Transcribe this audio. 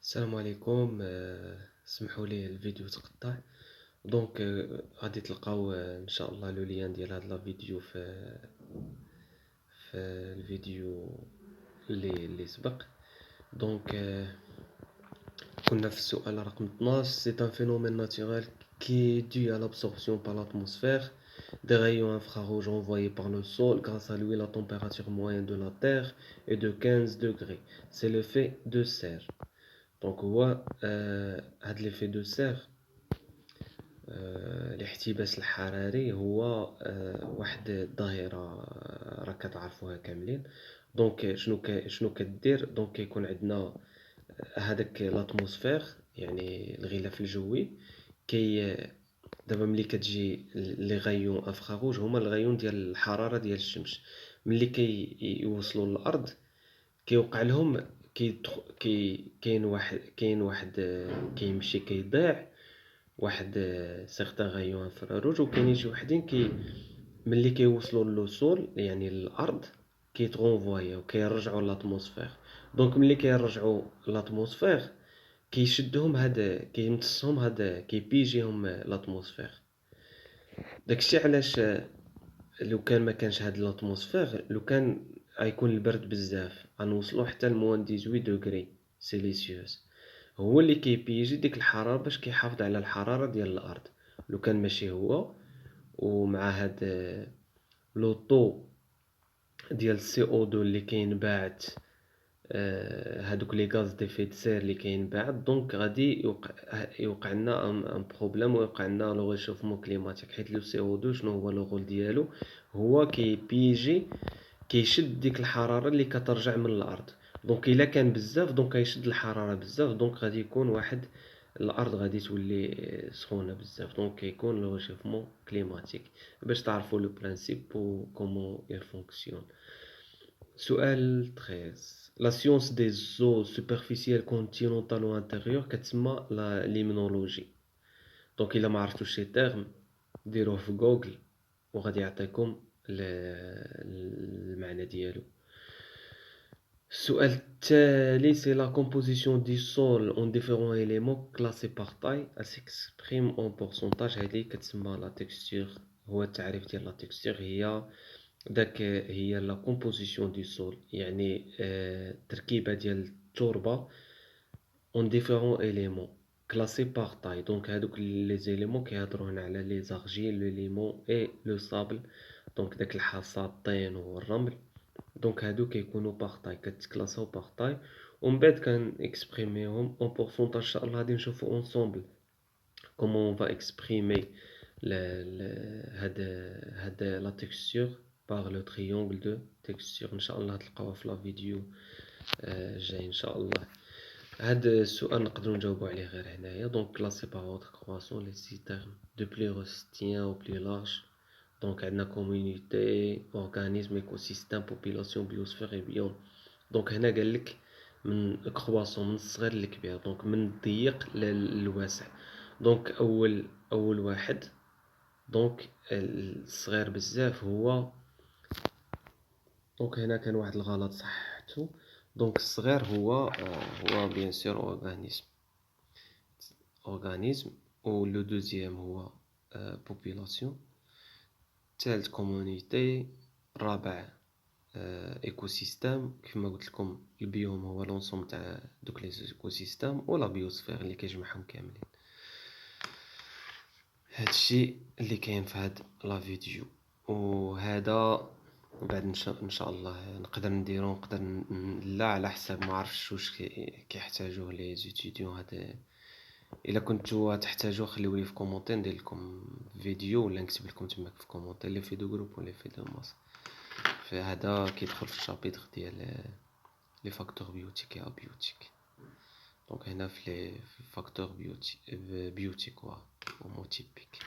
السلام عليكم. سمحوا لي الفيديو تقطع. دونك غادي تلقاو ان شاء الله لو لين ديال هاد لا فيديو في الفيديو اللي سبق. دونك كنا في السؤال رقم 12. C'est un phénomène naturel qui est dû à l'absorption par l'atmosphère des rayons infrarouges envoyés par le sol. Grâce à lui, la température moyenne de la Terre est de 15 degrés. C'est l'effet de serre. دونك هو هاد ليفي دو سير، الاحتباس الحراري هو واحد الظاهرة راك تعرفوها كاملين. دونك شنو كدير؟ دونك كيكون عندنا هذاك لاتموسفير، يعني الغلاف الجوي. كي دابا ملي كتجي لي غايون انفراروج هما الغايون ديال الحرارة ديال الشمس، ملي كيوصلوا للأرض كيوقع لهم كاين واحد كيمشي كيضيع واحد سيغتان غايون انفراروج، وكاين يجي وحدين ملي كيوصلوا للوصول يعني للارض كيتغونفوايو كيرجعوا لاتموسفير. دونك ملي كيرجعوا لاتموسفير كيشدهم هذا كيمتصهم هذا كيبيجيهم لاتموسفير. داكشي علاش لو كان ما كانش هاد لاتموسفير، لو كان غيكون البرد بزاف غنوصلوا حتى لموان 18 دوغري سيليسيوس، هو اللي كيبيجي ديك الحراره باش كيحافظ على الحراره ديال الارض. لو كان ماشي هو، ومع هاد لو طو ديال سي او 2 اللي كينبعث، هادوك لي غاز ديفي دو سير اللي كينبعث، دونك غادي يوقع لنا ان بروبليم، ويوقع لنا لو ريشوفمون كليماتيك. حيت لو سي او 2 شنو هو لو رول ديالو؟ هو كيبيجي كيشد ديك الحراره اللي كترجع من الارض. دونك الا كان بزاف دونك كيشد الحراره بزاف، دونك غادي يكون واحد الارض غادي تولي سخونه بزاف، دونك كيكون لو ريشوفمون كليماتيك. باش تعرفوا لو برينسيپ و كومون il fonctionne. سؤال 13. La science des eaux superficielles continentales ou intérieures كتسمى لا ليمنولوجي. دونك الا ما عرفتوش شي تيرم ديروه في جوجل وغادي يعطيكم المعنى ديالو. السؤال التالي c'est la composition du sol en différents éléments classés par taille. Elle s'exprime en pourcentage. هذه كتسمى لا تكستور. هو التعريف ديال لا تكستور هي لا كومبوزيسيون دو سول، يعني التركيبه ديال التربه اون ديفيرون اليمون كلاسي باغ تاي. دونك هادوك لي زيليمون كيهضروا هنا على لي زارجيل، لو ليمون اي لو صابل. دونك داك الحصى، الطين والرمل، دونك هادو كيكونوا باغ تاي، كتكلاساو باغ تاي. ومن بعد كان اكسبريميهم اون بورسونتاج. ان شاء الله غادي نشوفوا اونصومبل كومون اون فا اكسبريمي هاد لا تكستور باغ لو تريونغل دو تكستور. ان شاء الله تلقاوها في لا فيديو جاي ان شاء الله. هاد السؤال نقدروا نجاوبوا عليه غير هنايا. دونك كلاسي باغ اوتر كرواسون لي سي تيرم دو بلو ريستيان او بلو لارج. دونك عندنا كومونيتي، اورغانيزم، ايكوسيستيم، بوبولاسيون، بيوسفير اي بيوم. دونك هنا قال لك من كرواسون من الصغير للكبير، دونك من الضيق للواسع. دونك اول واحد، دونك الصغير بزاف هو، دونك هنا كان واحد الغلط صححتو. دونك الصغير هو بيان سور اورغانيزم، و لو دوزيام هو بوبولاسيون، الثالث كومونيتي، الرابع ايكوسيستيم. كيفما قلت لكم البيوم هو لونسوم تاع دوك لي ايكوسيستيم، ولا بيوسفير اللي كيجمعهم كاملين. هادشي اللي كاين في هاد لا فيديو. وهذا بعد ان شاء الله نقدر نديرو، نقدر لا على حساب ما عرفتش واش كيحتاجوه لي زيتيديون. هذا الا كنتو تحتاجوه خليو لي في كومونتير، ندير لكم فيديو ولا نكتب لكم تماك في كومونتير لي في دو جروب ولا في دو ماس. فهذا كيدخل في الشابيتر ديال لي فاكتور بيوتيك يا بيوتيك. دونك هنا في لي فاكتور بيوتيك و موتيبيك.